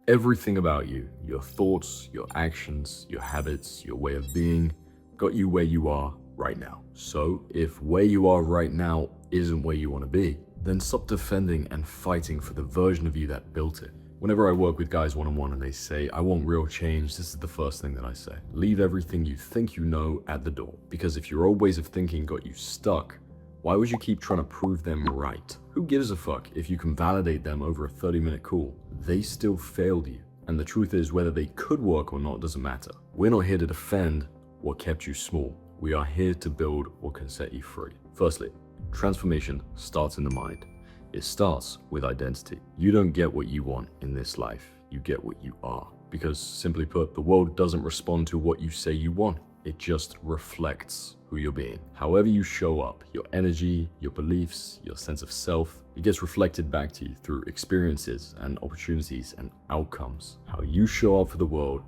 Everything about you, your thoughts, your actions, your habits, your way of being, got you where you are right now. So if where you are right now isn't where you want to be, then stop defending and fighting for the version of you that built it. Whenever I work with guys one-on-one and they say, I want real change, this is the first thing that I say. Leave everything you think you know at the door. Because if your old ways of thinking got you stuck, why would you keep trying to prove them right? Who gives a fuck if you can validate them over a 30-minute call? They still failed you. And the truth is, whether they could work or not doesn't matter. We're not here to defend what kept you small. We are here to build what can set you free. Firstly, transformation starts in the mind. It starts with identity. You don't get what you want in this life. You get what you are. Because simply put, the world doesn't respond to what you say you want. It just reflects who you're being. However you show up, your energy, your beliefs, your sense of self, it gets reflected back to you through experiences and opportunities and outcomes. How you show up for the world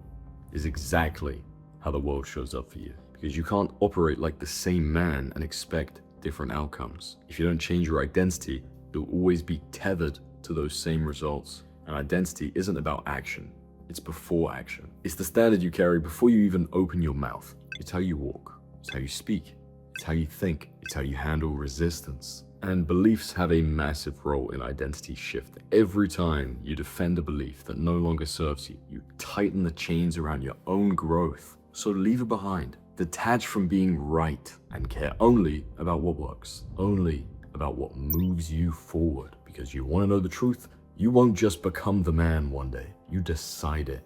is exactly how the world shows up for you. Because you can't operate like the same man and expect different outcomes. If you don't change your identity, you'll always be tethered to those same results. And identity isn't about action. It's before action. It's the standard you carry before you even open your mouth. It's how you walk. It's how you speak. It's how you think. It's how you handle resistance. And beliefs have a massive role in identity shifting. Every time you defend a belief that no longer serves you, you tighten the chains around your own growth. So leave it behind. Detach from being right and care only about what works. Only about what moves you forward. Because you want to know the truth? You won't just become the man one day. You decide it.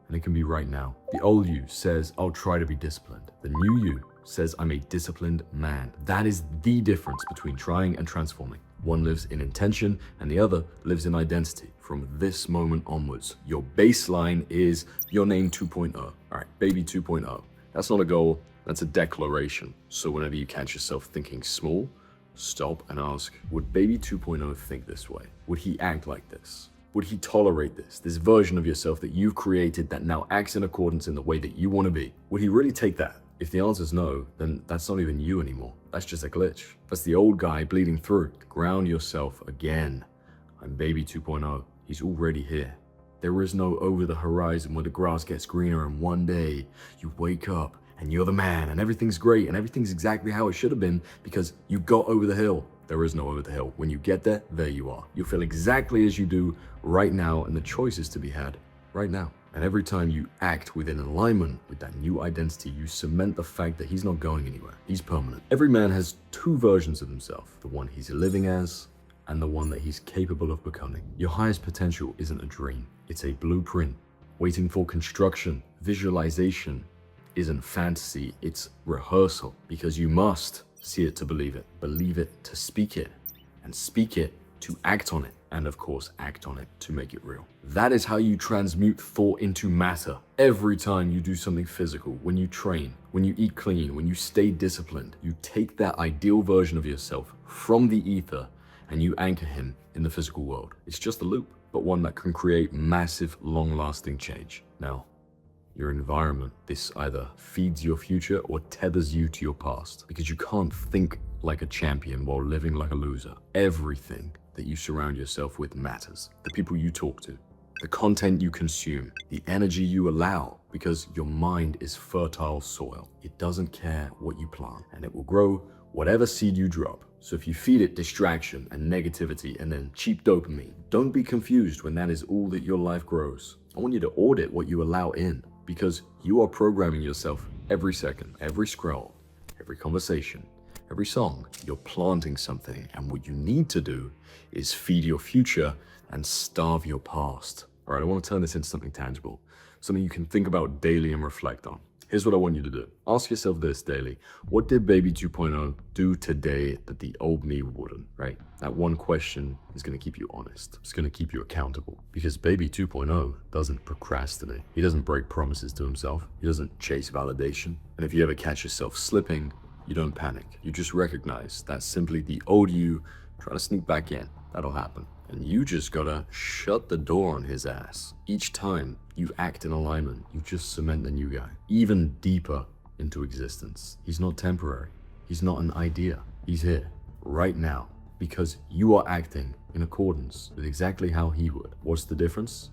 And it can be right now. The old you says, I'll try to be disciplined. The new you says, I'm a disciplined man. That is the difference between trying and transforming. One lives in intention and the other lives in identity. From this moment onwards, your baseline is your name 2.0. All right, baby 2.0. That's not a goal, that's a declaration. So whenever you catch yourself thinking small, stop and ask, would baby 2.0 think this way? Would he act like this? Would he tolerate this version of yourself that you've created that now acts in accordance in the way that you want to be? Would he really take that? If the answer is no, then that's not even you anymore. That's just a glitch. That's the old guy bleeding through. Ground yourself again. I'm baby 2.0. He's already here. There is no over the horizon where the grass gets greener and one day you wake up and you're the man and everything's great and everything's exactly how it should have been because you got over the hill. There is no over the hill. When you get there, there you are. You'll feel exactly as you do right now, and the choice is to be had right now. And every time you act within alignment with that new identity, you cement the fact that he's not going anywhere. He's permanent. Every man has two versions of himself, the one he's living as and the one that he's capable of becoming. Your highest potential isn't a dream. It's a blueprint waiting for construction. Visualization isn't fantasy, it's rehearsal, because you must see it to believe it to speak it, and speak it to act on it, and of course act on it to make it real. That is how you transmute thought into matter. Every time you do something physical, when you train, when you eat clean, when you stay disciplined, you take that ideal version of yourself from the ether and you anchor him in the physical world. It's just a loop, but one that can create massive, long-lasting change. Now, your environment, this either feeds your future or tethers you to your past, because you can't think like a champion while living like a loser. Everything that you surround yourself with matters. The people you talk to, the content you consume, the energy you allow, because your mind is fertile soil. It doesn't care what you plant, and it will grow whatever seed you drop. So if you feed it distraction and negativity and then cheap dopamine, don't be confused when that is all that your life grows. I want you to audit what you allow in, because you are programming yourself every second, every scroll, every conversation, every song. You're planting something, and what you need to do is feed your future and starve your past. All right, I want to turn this into something tangible, something you can think about daily and reflect on. Here's what I want you to do. Ask yourself this daily. What did baby 2.0 do today that the old me wouldn't, right? That one question is going to keep you honest. It's going to keep you accountable, because baby 2.0 doesn't procrastinate. He doesn't break promises to himself. He doesn't chase validation. And if you ever catch yourself slipping, you don't panic. You just recognize that's simply the old you trying to sneak back in. That'll happen. And you just gotta shut the door on his ass. Each time you act in alignment, you just cement the new guy even deeper into existence. He's not temporary. He's not an idea. He's here right now, because you are acting in accordance with exactly how he would. What's the difference?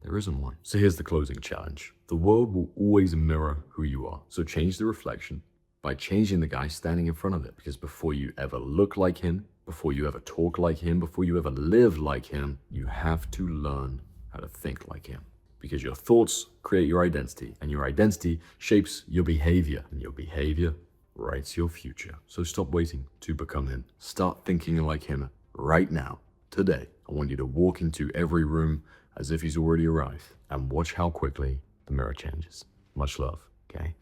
There isn't one. So here's the closing challenge. The world will always mirror who you are. So change the reflection by changing the guy standing in front of it. Because before you ever look like him, before you ever talk like him, before you ever live like him, you have to learn how to think like him. Because your thoughts create your identity, and your identity shapes your behavior, and your behavior writes your future. So stop waiting to become him. Start thinking like him right now, today. I want you to walk into every room as if he's already arrived, and watch how quickly the mirror changes. Much love, okay?